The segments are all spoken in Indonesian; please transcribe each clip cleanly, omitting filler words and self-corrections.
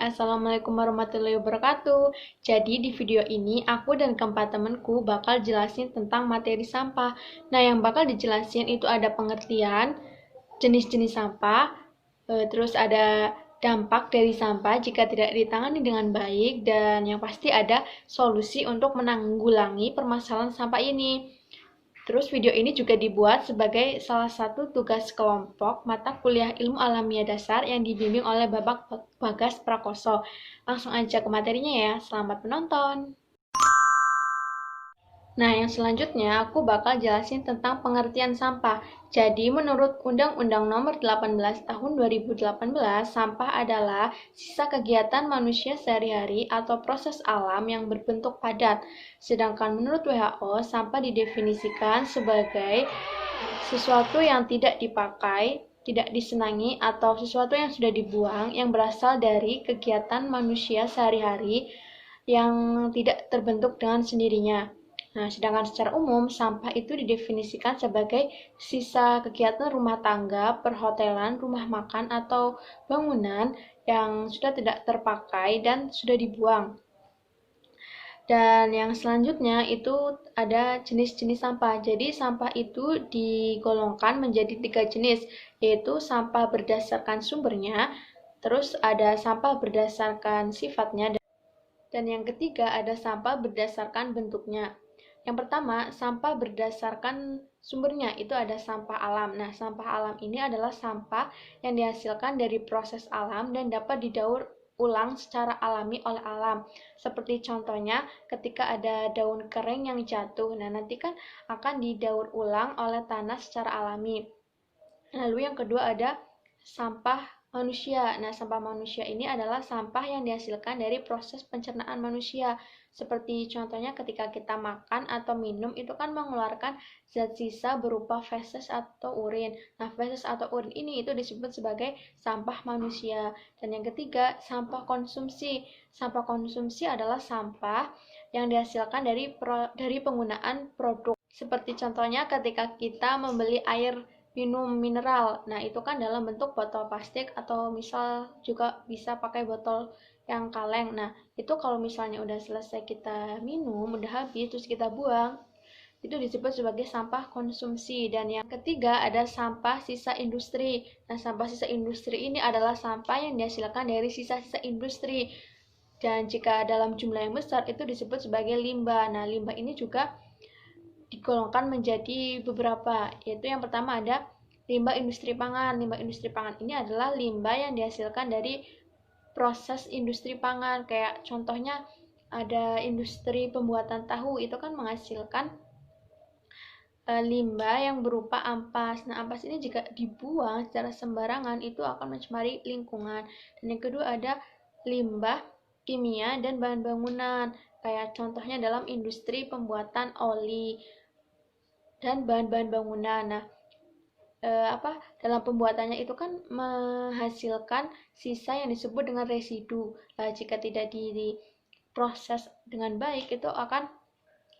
Assalamualaikum warahmatullahi wabarakatuh. Jadi di video ini aku dan keempat temanku bakal jelasin tentang materi sampah. Nah, yang bakal dijelasin itu ada pengertian jenis-jenis sampah, terus ada dampak dari sampah jika tidak ditangani dengan baik, dan yang pasti ada solusi untuk menanggulangi permasalahan sampah ini. Terus video ini juga dibuat sebagai salah satu tugas kelompok mata kuliah ilmu alamiah dasar yang dibimbing oleh Bapak Bagas Prakoso. Langsung aja ke materinya ya, selamat menonton. Nah, yang selanjutnya aku bakal jelasin tentang pengertian sampah. Jadi, menurut Undang-Undang Nomor 18 Tahun 2018, sampah adalah sisa kegiatan manusia sehari-hari atau proses alam yang berbentuk padat. Sedangkan menurut WHO, sampah didefinisikan sebagai sesuatu yang tidak dipakai, tidak disenangi, atau sesuatu yang sudah dibuang yang berasal dari kegiatan manusia sehari-hari yang tidak terbentuk dengan sendirinya. Nah, sedangkan secara umum, sampah itu didefinisikan sebagai sisa kegiatan rumah tangga, perhotelan, rumah makan, atau bangunan yang sudah tidak terpakai dan sudah dibuang. Dan yang selanjutnya itu ada jenis-jenis sampah. Jadi sampah itu digolongkan menjadi 3 jenis, yaitu sampah berdasarkan sumbernya, terus ada sampah berdasarkan sifatnya, dan yang ketiga ada sampah berdasarkan bentuknya. Yang pertama, sampah berdasarkan sumbernya itu ada sampah alam. Nah, sampah alam ini adalah sampah yang dihasilkan dari proses alam dan dapat didaur ulang secara alami oleh alam. Seperti contohnya ketika ada daun kering yang jatuh, nah nanti kan akan didaur ulang oleh tanah secara alami. Lalu yang kedua ada sampah manusia. Nah, sampah manusia ini adalah sampah yang dihasilkan dari proses pencernaan manusia. Seperti contohnya ketika kita makan atau minum itu kan mengeluarkan zat sisa berupa feses atau urin. Nah, feses atau urin ini itu disebut sebagai sampah manusia. Dan yang ketiga, sampah konsumsi. Sampah konsumsi adalah sampah yang dihasilkan dari penggunaan produk. Seperti contohnya ketika kita membeli air minum mineral. Nah, itu kan dalam bentuk botol plastik atau misal juga bisa pakai botol yang kaleng. Nah, itu kalau misalnya udah selesai kita minum, udah habis, terus kita buang, itu disebut sebagai sampah konsumsi. Dan yang ketiga ada sampah sisa industri. Nah, sampah sisa industri ini adalah sampah yang dihasilkan dari sisa-sisa industri. Dan jika dalam jumlah yang besar, itu disebut sebagai limbah. Nah, limbah ini juga digolongkan menjadi beberapa, yaitu yang pertama ada limbah industri pangan. Limbah industri pangan ini adalah limbah yang dihasilkan dari proses industri pangan, kayak contohnya ada industri pembuatan tahu, itu kan menghasilkan limbah yang berupa ampas. Nah, ampas ini jika dibuang secara sembarangan itu akan mencemari lingkungan. Dan yang kedua ada limbah kimia dan bahan bangunan, kayak contohnya dalam industri pembuatan oli dan bahan-bahan bangunan. Nah, dalam pembuatannya itu kan menghasilkan sisa yang disebut dengan residu. Nah, jika tidak diproses dengan baik itu akan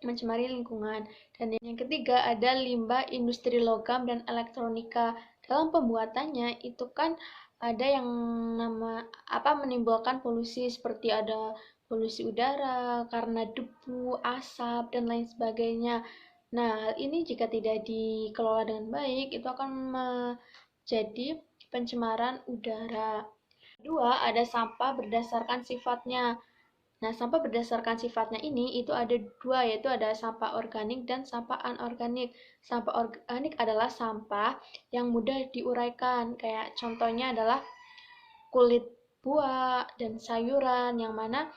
mencemari lingkungan. Dan yang ketiga ada limbah industri logam dan elektronika. Dalam pembuatannya itu kan ada yang menimbulkan polusi, seperti ada polusi udara karena debu, asap, dan lain sebagainya. Nah, hal ini jika tidak dikelola dengan baik, itu akan menjadi pencemaran udara. Kedua, ada sampah berdasarkan sifatnya. Nah, sampah berdasarkan sifatnya ini itu ada dua, yaitu ada sampah organik dan sampah anorganik. Sampah organik adalah sampah yang mudah diuraikan, kayak contohnya adalah kulit buah dan sayuran, yang mana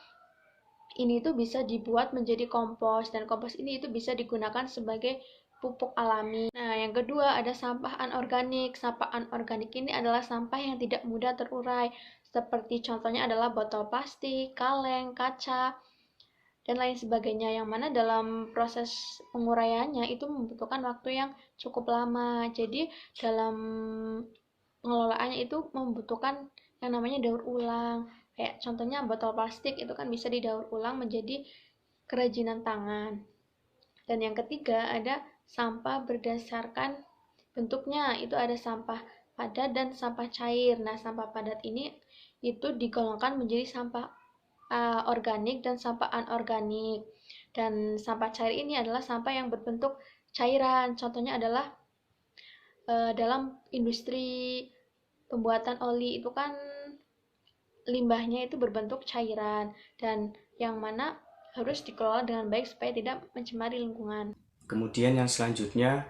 ini tuh bisa dibuat menjadi kompos, dan kompos ini itu bisa digunakan sebagai pupuk alami. Nah, yang kedua ada sampah anorganik. Sampah anorganik ini adalah sampah yang tidak mudah terurai, seperti contohnya adalah botol plastik, kaleng, kaca, dan lain sebagainya, yang mana dalam proses penguraiannya itu membutuhkan waktu yang cukup lama. Jadi dalam pengelolaannya itu membutuhkan yang namanya daur ulang. Kayak contohnya botol plastik itu kan bisa didaur ulang menjadi kerajinan tangan. Dan yang ketiga ada sampah berdasarkan bentuknya, itu ada sampah padat dan sampah cair. Nah, sampah padat ini itu digolongkan menjadi sampah organik dan sampah anorganik. Dan sampah cair ini adalah sampah yang berbentuk cairan. Contohnya adalah dalam industri pembuatan oli itu kan limbahnya itu berbentuk cairan dan yang mana harus dikelola dengan baik supaya tidak mencemari lingkungan. Kemudian yang selanjutnya,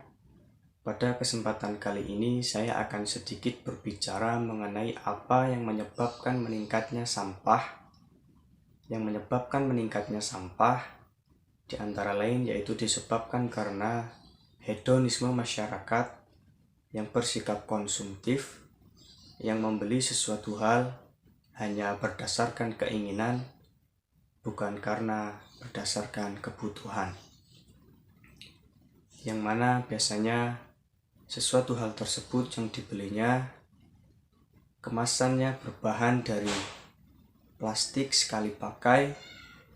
pada kesempatan kali ini saya akan sedikit berbicara mengenai apa yang menyebabkan meningkatnya sampah. Yang menyebabkan meningkatnya sampah di antara lain yaitu disebabkan karena hedonisme masyarakat yang bersikap konsumtif, yang membeli sesuatu hal hanya berdasarkan keinginan, bukan karena berdasarkan kebutuhan. Yang mana biasanya sesuatu hal tersebut yang dibelinya kemasannya berbahan dari plastik sekali pakai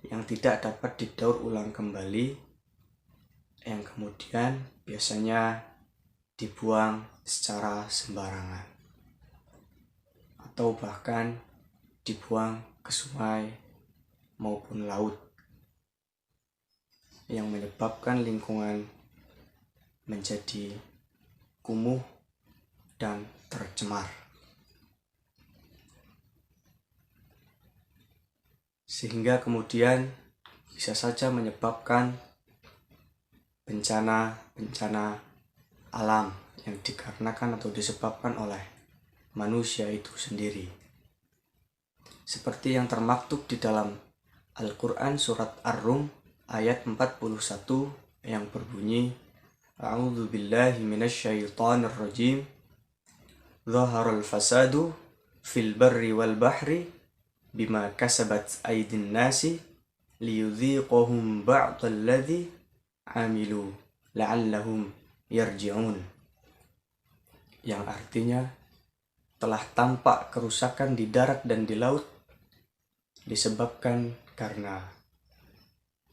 yang tidak dapat didaur ulang kembali, yang kemudian biasanya dibuang secara sembarangan atau bahkan dibuang ke sungai maupun laut, yang menyebabkan lingkungan menjadi kumuh dan tercemar, sehingga kemudian bisa saja menyebabkan bencana-bencana alam yang dikarenakan atau disebabkan oleh manusia itu sendiri. Seperti yang termaktub di dalam Al-Quran surat Ar-Rum ayat 41 yang berbunyi, A'udzu billahi minasyaitonir rajim. Zaharal fasadu fil barri wal bahri bima kasabat aydin nasi liyudhiqahum ba'dal ladzi amilu la'allahum yarji'un. Yang artinya, telah tampak kerusakan di darat dan di laut disebabkan karena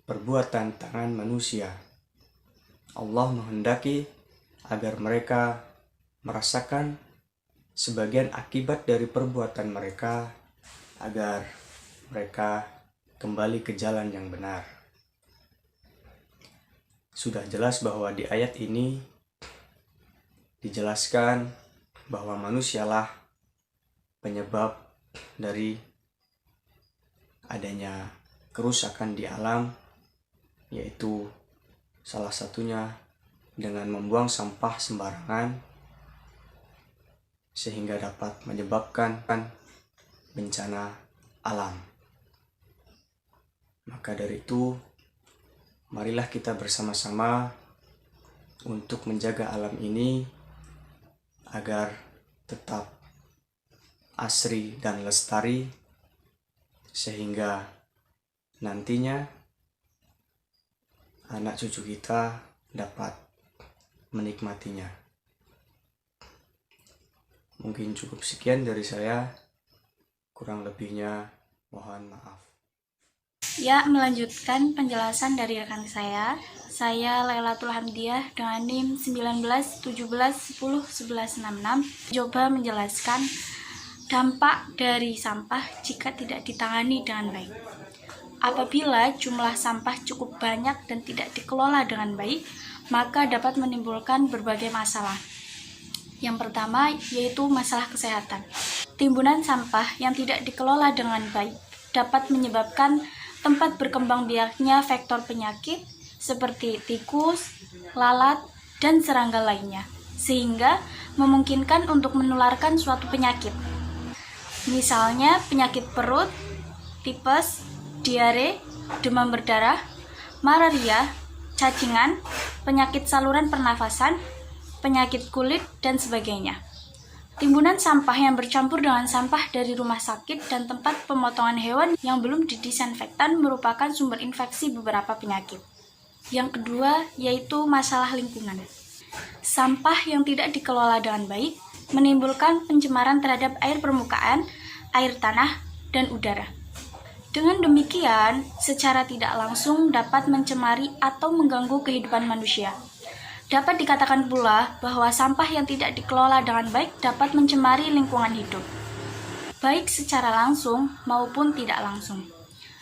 perbuatan tangan manusia. Allah menghendaki agar mereka merasakan sebagian akibat dari perbuatan mereka, agar mereka kembali ke jalan yang benar. Sudah jelas bahwa di ayat ini dijelaskan bahwa manusialah penyebab dari adanya kerusakan di alam, yaitu salah satunya dengan membuang sampah sembarangan sehingga dapat menyebabkan bencana alam. Maka dari itu, marilah kita bersama-sama untuk menjaga alam ini agar tetap asri dan lestari, sehingga nantinya anak cucu kita dapat menikmatinya. Mungkin cukup sekian dari saya, kurang lebihnya mohon maaf. Ya, melanjutkan penjelasan dari rekan saya Lailatul Hamdiah dengan NIM 1917101166 coba menjelaskan dampak dari sampah jika tidak ditangani dengan baik. Apabila jumlah sampah cukup banyak dan tidak dikelola dengan baik, maka dapat menimbulkan berbagai masalah. Yang pertama yaitu masalah kesehatan. Timbunan sampah yang tidak dikelola dengan baik dapat menyebabkan tempat berkembang biaknya vektor penyakit seperti tikus, lalat, dan serangga lainnya, sehingga memungkinkan untuk menularkan suatu penyakit. Misalnya penyakit perut, tipes, diare, demam berdarah, malaria, cacingan, penyakit saluran pernafasan, penyakit kulit, dan sebagainya. Timbunan sampah yang bercampur dengan sampah dari rumah sakit dan tempat pemotongan hewan yang belum didisinfektan merupakan sumber infeksi beberapa penyakit. Yang kedua yaitu masalah lingkungan. Sampah yang tidak dikelola dengan baik menimbulkan pencemaran terhadap air permukaan, air tanah, dan udara. Dengan demikian, secara tidak langsung dapat mencemari atau mengganggu kehidupan manusia. Dapat dikatakan pula bahwa sampah yang tidak dikelola dengan baik dapat mencemari lingkungan hidup. baik secara langsung maupun tidak langsung.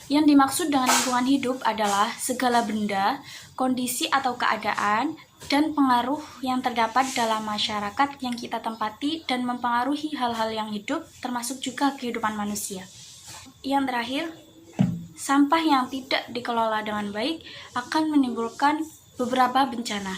Yang dimaksud dengan lingkungan hidup adalah segala benda, kondisi atau keadaan, dan pengaruh yang terdapat dalam masyarakat yang kita tempati dan mempengaruhi hal-hal yang hidup, termasuk juga kehidupan manusia. Yang terakhir, sampah yang tidak dikelola dengan baik akan menimbulkan beberapa bencana.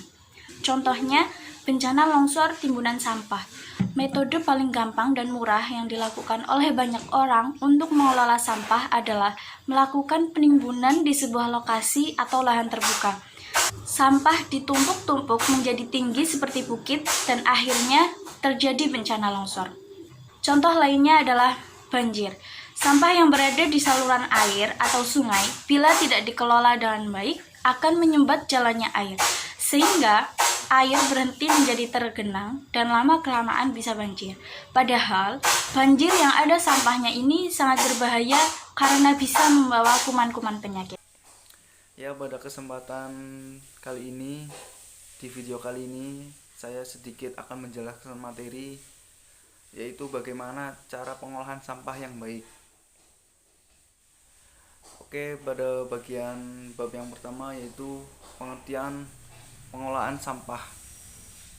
Contohnya, bencana longsor timbunan sampah. Metode paling gampang dan murah yang dilakukan oleh banyak orang untuk mengelola sampah adalah melakukan penimbunan di sebuah lokasi atau lahan terbuka. Sampah ditumpuk-tumpuk menjadi tinggi seperti bukit dan akhirnya terjadi bencana longsor. Contoh lainnya adalah banjir. Sampah yang berada di saluran air atau sungai bila tidak dikelola dengan baik akan menyumbat jalannya air, sehingga air berhenti menjadi tergenang dan lama-kelamaan bisa banjir. Padahal, banjir yang ada sampahnya ini sangat berbahaya karena bisa membawa kuman-kuman penyakit. Ya, pada kesempatan kali ini, di video kali ini, saya sedikit akan menjelaskan materi, yaitu bagaimana cara pengolahan sampah yang baik. Oke, pada bagian bab yang pertama yaitu pengertian pengolahan sampah.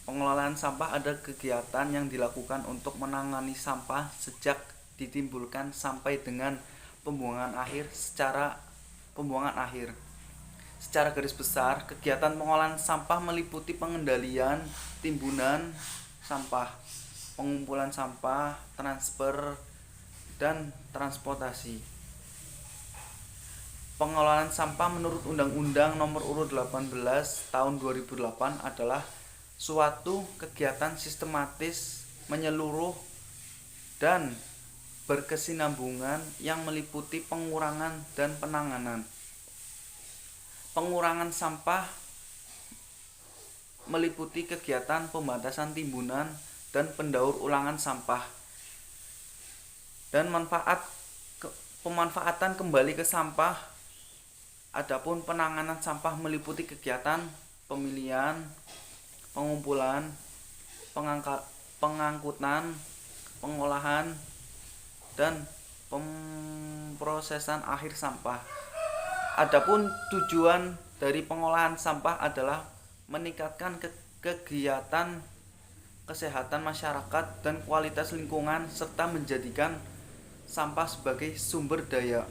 Pengelolaan sampah ada kegiatan yang dilakukan untuk menangani sampah sejak ditimbulkan sampai dengan pembuangan akhir. Secara garis besar, kegiatan pengolahan sampah meliputi pengendalian timbunan sampah, pengumpulan sampah, transfer, dan transportasi. Pengelolaan sampah menurut Undang-Undang Nomor Urut 18 Tahun 2008 adalah suatu kegiatan sistematis, menyeluruh, dan berkesinambungan yang meliputi pengurangan dan penanganan. Pengurangan sampah meliputi kegiatan pembatasan timbunan dan pendaur ulangan sampah dan pemanfaatan kembali ke sampah. Adapun penanganan sampah meliputi kegiatan pemilihan, pengumpulan, pengangkutan, pengolahan, dan pemrosesan akhir sampah. Adapun tujuan dari pengolahan sampah adalah meningkatkan kegiatan kesehatan masyarakat dan kualitas lingkungan serta menjadikan sampah sebagai sumber daya.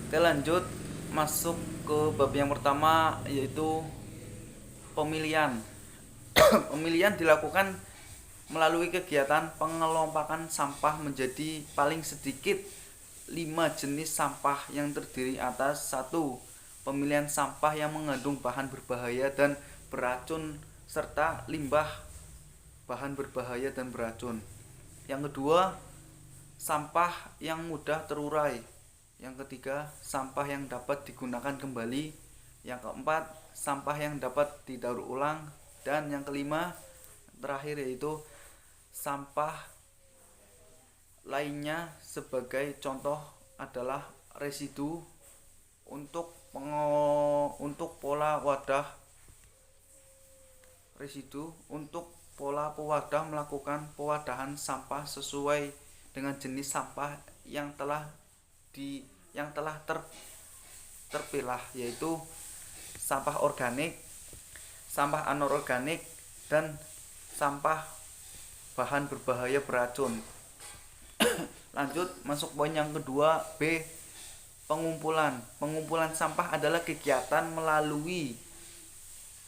Oke, lanjut masuk ke bab yang pertama, yaitu pemilihan. Pemilihan dilakukan melalui kegiatan pengelompokan sampah menjadi paling sedikit 5 jenis sampah yang terdiri atas 1. Pemilihan sampah yang mengandung bahan berbahaya dan beracun serta limbah bahan berbahaya dan beracun. Yang kedua, sampah yang mudah terurai. Yang ketiga, sampah yang dapat digunakan kembali. Yang keempat, sampah yang dapat didaur ulang. Dan yang kelima, terakhir, yaitu sampah lainnya. Sebagai contoh adalah residu untuk pola wadah. Residu untuk pola pewadah melakukan pewadahan sampah sesuai dengan jenis sampah yang telah terpilah, yaitu sampah organik, sampah anorganik, dan sampah bahan berbahaya beracun. Lanjut masuk poin yang kedua, B. Pengumpulan. Pengumpulan sampah adalah kegiatan melalui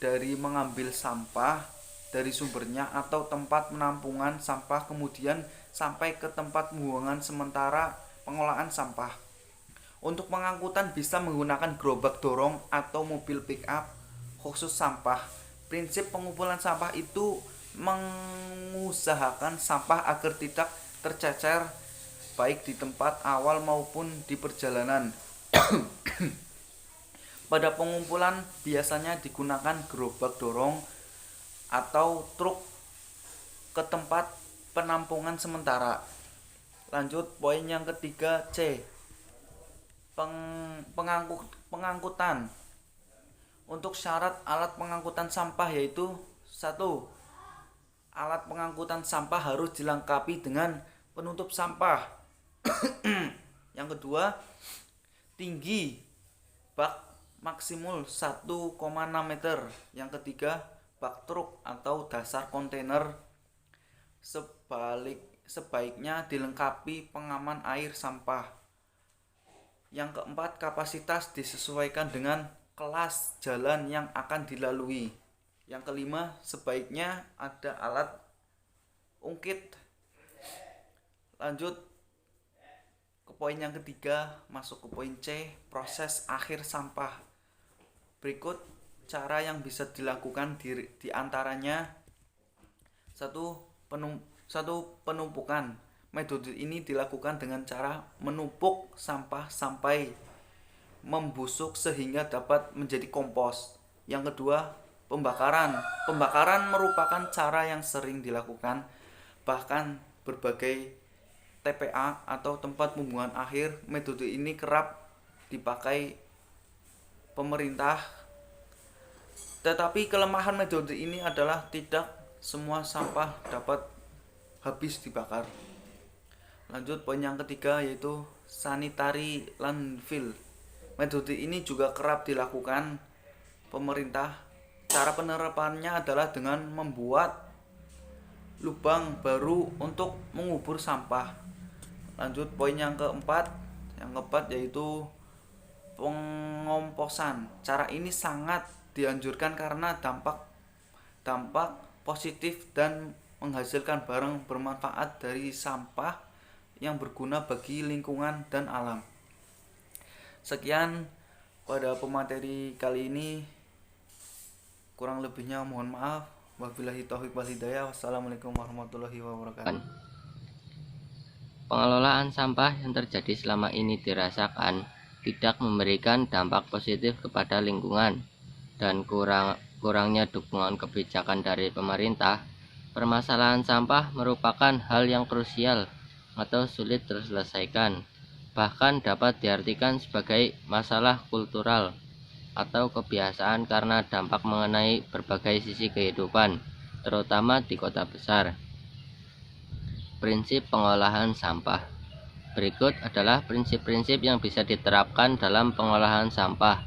dari mengambil sampah dari sumbernya atau tempat penampungan sampah kemudian sampai ke tempat pembuangan sementara pengolahan sampah. Untuk pengangkutan bisa menggunakan gerobak dorong atau mobil pick up khusus sampah. Prinsip pengumpulan sampah itu mengusahakan sampah agar tidak tercecer baik di tempat awal maupun di perjalanan. Pada pengumpulan biasanya digunakan gerobak dorong atau truk ke tempat penampungan sementara. Lanjut poin yang ketiga, C. Pengangkutan. Untuk syarat alat pengangkutan sampah yaitu 1. Alat pengangkutan sampah harus dilengkapi dengan penutup sampah. Yang kedua, tinggi bak maksimal 1,6 meter. Yang ketiga, bak truk atau dasar kontainer sebaiknya dilengkapi pengaman air sampah. Yang keempat, kapasitas disesuaikan dengan kelas jalan yang akan dilalui. Yang kelima, sebaiknya ada alat ungkit. Lanjut ke poin yang ketiga, masuk ke poin C, proses akhir sampah. Berikut cara yang bisa dilakukan di antaranya: satu, penumpukan. Metode ini dilakukan dengan cara menumpuk sampah sampai membusuk sehingga dapat menjadi kompos. Yang kedua, pembakaran. Pembakaran merupakan cara yang sering dilakukan, bahkan berbagai TPA atau tempat pembuangan akhir. Metode ini kerap dipakai pemerintah, tetapi kelemahan metode ini adalah tidak semua sampah dapat habis dibakar. Lanjut poin yang ketiga, yaitu sanitary landfill. Metode ini juga kerap dilakukan pemerintah. Cara penerapannya adalah dengan membuat lubang baru untuk mengubur sampah. Lanjut poin yang keempat. Yang keempat yaitu pengomposan. Cara ini sangat dianjurkan karena dampak positif dan menghasilkan barang bermanfaat dari sampah yang berguna bagi lingkungan dan alam. Sekian pada pemateri kali ini. Kurang lebihnya mohon maaf. Wabillahi taufiq wal hidayah. Wassalamualaikum warahmatullahi wabarakatuh. Pengelolaan sampah yang terjadi selama ini dirasakan tidak memberikan dampak positif kepada lingkungan dan kurangnya dukungan kebijakan dari pemerintah. Permasalahan sampah merupakan hal yang krusial atau sulit terselesaikan, bahkan dapat diartikan sebagai masalah kultural atau kebiasaan karena dampak mengenai berbagai sisi kehidupan, terutama di kota besar. Prinsip pengolahan sampah. Berikut adalah prinsip-prinsip yang bisa diterapkan dalam pengolahan sampah.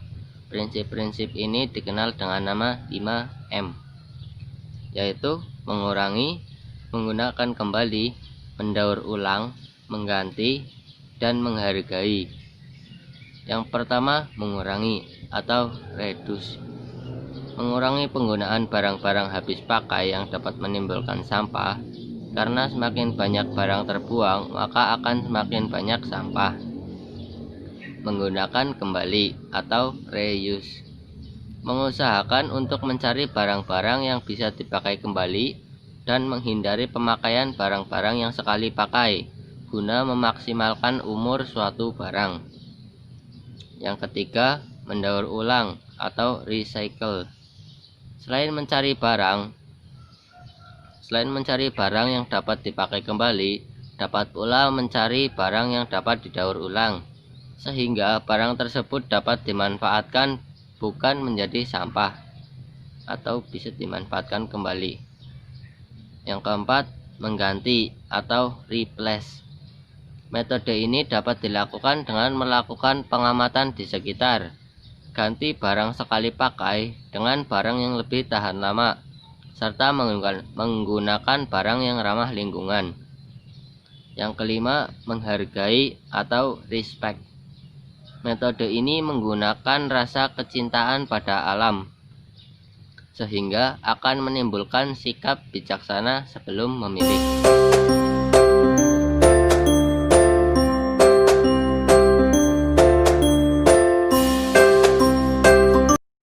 Prinsip-prinsip ini dikenal dengan nama 5M, yaitu mengurangi, menggunakan kembali, mendaur ulang, mengganti, dan menghargai. Yang pertama, mengurangi atau reduce. Mengurangi penggunaan barang-barang habis pakai yang dapat menimbulkan sampah. Karena semakin banyak barang terbuang, maka akan semakin banyak sampah. Menggunakan kembali atau reuse. Mengusahakan untuk mencari barang-barang yang bisa dipakai kembali dan menghindari pemakaian barang-barang yang sekali pakai guna memaksimalkan umur suatu barang. Yang ketiga, mendaur ulang atau recycle. Selain mencari barang yang dapat dipakai kembali, dapat pula mencari barang yang dapat didaur ulang, sehingga barang tersebut dapat dimanfaatkan bukan menjadi sampah atau bisa dimanfaatkan kembali. Yang keempat, mengganti atau replace. Metode ini dapat dilakukan dengan melakukan pengamatan di sekitar. Ganti barang sekali pakai dengan barang yang lebih tahan lama, serta menggunakan barang yang ramah lingkungan. Yang kelima, menghargai atau respect. Metode ini menggunakan rasa kecintaan pada alam, sehingga akan menimbulkan sikap bijaksana sebelum memilih.